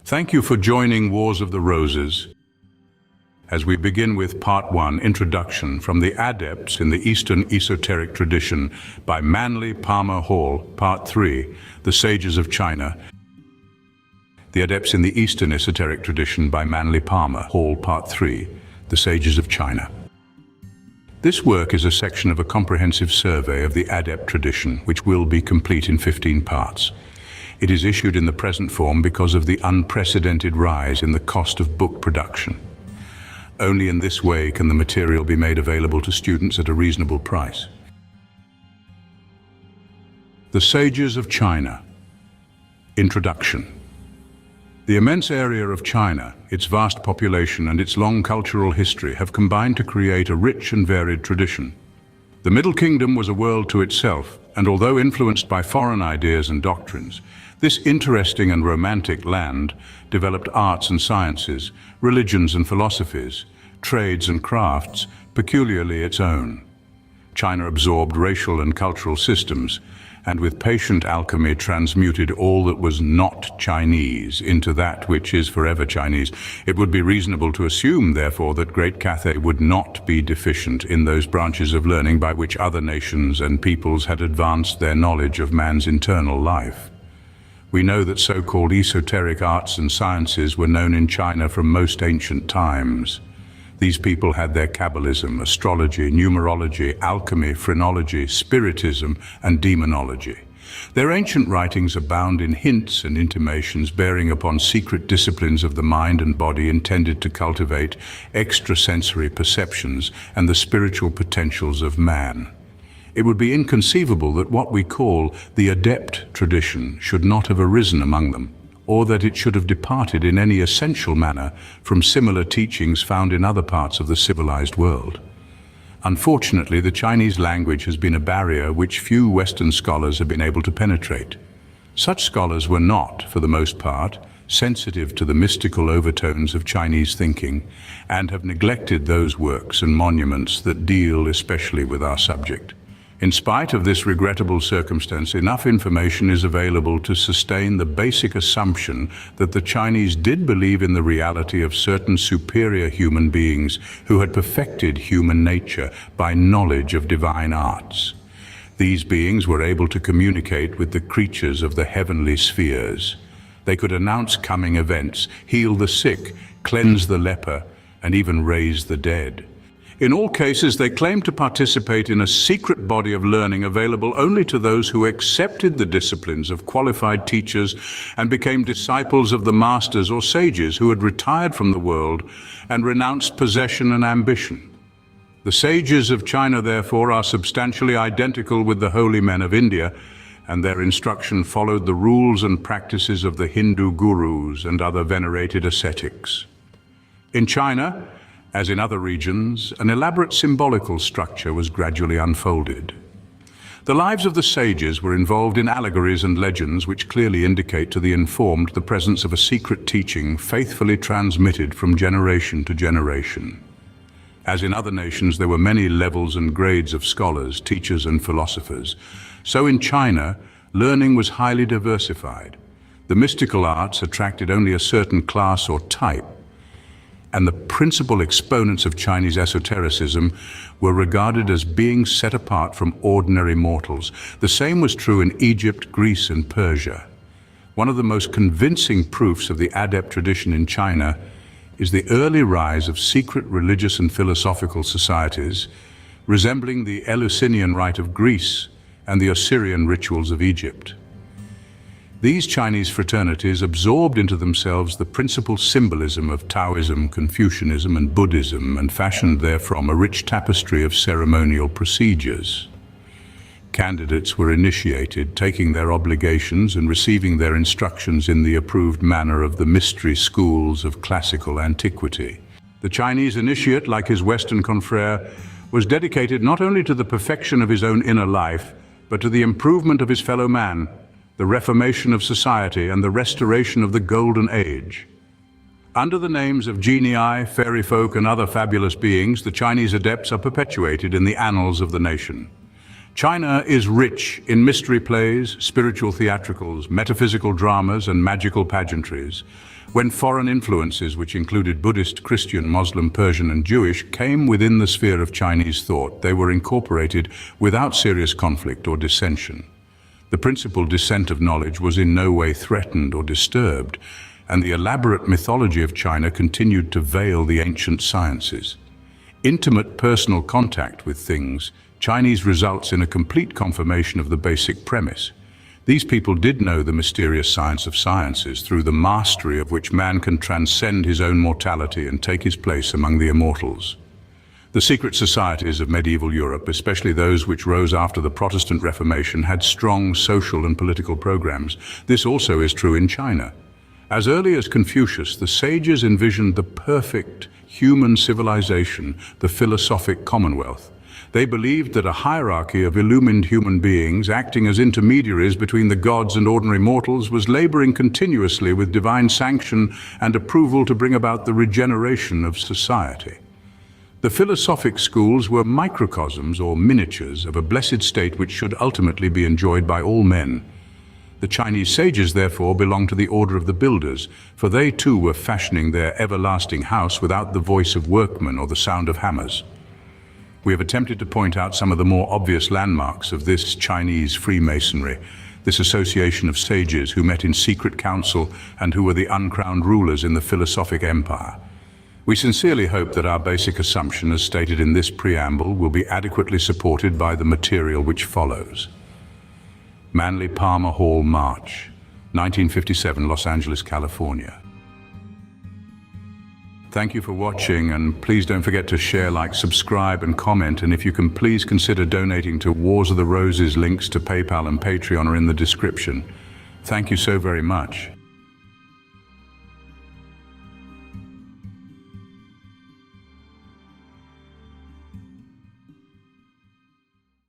Thank you for joining Wars of the Roses as we begin with Part 1, Introduction from the Adepts in the Eastern Esoteric Tradition by Manly Palmer Hall, Part 3, The Sages of China. The Adepts in the Eastern Esoteric Tradition by Manly Palmer Hall, Part 3, The Sages of China. This work is a section of a comprehensive survey of the Adept tradition, which will be complete in 15 parts. It is issued in the present form because of the unprecedented rise in the cost of book production. Only in this way can the material be made available to students at a reasonable price. The Sages of China. Introduction. The immense area of China, its vast population and its long cultural history have combined to create a rich and varied tradition. The Middle Kingdom was a world to itself, and although influenced by foreign ideas and doctrines, this interesting and romantic land developed arts and sciences, religions and philosophies, trades and crafts, peculiarly its own. China absorbed racial and cultural systems, and with patient alchemy transmuted all that was not Chinese into that which is forever Chinese. It would be reasonable to assume, therefore, that Great Cathay would not be deficient in those branches of learning by which other nations and peoples had advanced their knowledge of man's internal life. We know that so-called esoteric arts and sciences were known in China from most ancient times. These people had their Kabbalism, astrology, numerology, alchemy, phrenology, spiritism, and demonology. Their ancient writings abound in hints and intimations bearing upon secret disciplines of the mind and body intended to cultivate extrasensory perceptions and the spiritual potentials of man. It would be inconceivable that what we call the Adept tradition should not have arisen among them, or that it should have departed in any essential manner from similar teachings found in other parts of the civilized world. Unfortunately, the Chinese language has been a barrier which few Western scholars have been able to penetrate. Such scholars were not, for the most part, sensitive to the mystical overtones of Chinese thinking, and have neglected those works and monuments that deal especially with our subject. In spite of this regrettable circumstance, enough information is available to sustain the basic assumption that the Chinese did believe in the reality of certain superior human beings who had perfected human nature by knowledge of divine arts. These beings were able to communicate with the creatures of the heavenly spheres. They could announce coming events, heal the sick, cleanse the leper, and even raise the dead. In all cases, they claimed to participate in a secret body of learning available only to those who accepted the disciplines of qualified teachers and became disciples of the masters or sages who had retired from the world and renounced possession and ambition. The sages of China, therefore, are substantially identical with the holy men of India, and their instruction followed the rules and practices of the Hindu gurus and other venerated ascetics. In China, as in other regions, an elaborate symbolical structure was gradually unfolded. The lives of the sages were involved in allegories and legends which clearly indicate to the informed the presence of a secret teaching faithfully transmitted from generation to generation. As in other nations, there were many levels and grades of scholars, teachers, and philosophers. So in China, learning was highly diversified. The mystical arts attracted only a certain class or type, and the principal exponents of Chinese esotericism were regarded as being set apart from ordinary mortals. The same was true in Egypt, Greece, and Persia. One of the most convincing proofs of the Adept tradition in China is the early rise of secret religious and philosophical societies, resembling the Eleusinian rite of Greece and the Osirian rituals of Egypt. These Chinese fraternities absorbed into themselves the principal symbolism of Taoism, Confucianism, and Buddhism, and fashioned therefrom a rich tapestry of ceremonial procedures. Candidates were initiated, taking their obligations and receiving their instructions in the approved manner of the mystery schools of classical antiquity. The Chinese initiate, like his Western confrere, was dedicated not only to the perfection of his own inner life, but to the improvement of his fellow man, the reformation of society, and the restoration of the Golden Age. Under the names of genii, fairy folk, and other fabulous beings, the Chinese adepts are perpetuated in the annals of the nation. China is rich in mystery plays, spiritual theatricals, metaphysical dramas, and magical pageantries. When foreign influences, which included Buddhist, Christian, Muslim, Persian, and Jewish, came within the sphere of Chinese thought, they were incorporated without serious conflict or dissension. The principal descent of knowledge was in no way threatened or disturbed, and the elaborate mythology of China continued to veil the ancient sciences. Intimate personal contact with things, Chinese results in a complete confirmation of the basic premise. These people did know the mysterious science of sciences, through the mastery of which man can transcend his own mortality and take his place among the immortals. The secret societies of medieval Europe, especially those which rose after the Protestant Reformation, had strong social and political programs. This also is true in China. As early as Confucius, the sages envisioned the perfect human civilization, the philosophic commonwealth. They believed that a hierarchy of illumined human beings, acting as intermediaries between the gods and ordinary mortals, was laboring continuously with divine sanction and approval to bring about the regeneration of society. The philosophic schools were microcosms or miniatures of a blessed state which should ultimately be enjoyed by all men. The Chinese sages, therefore, belonged to the order of the builders, for they too were fashioning their everlasting house without the voice of workmen or the sound of hammers. We have attempted to point out some of the more obvious landmarks of this Chinese Freemasonry, this association of sages who met in secret council and who were the uncrowned rulers in the philosophic empire. We sincerely hope that our basic assumption, as stated in this preamble, will be adequately supported by the material which follows. Manly Palmer Hall March, 1957, Los Angeles, California. Thank you for watching, and please don't forget to share, like, subscribe, and comment. And if you can, please consider donating to Wars of the Roses. Links to PayPal and Patreon are in the description. Thank you so very much.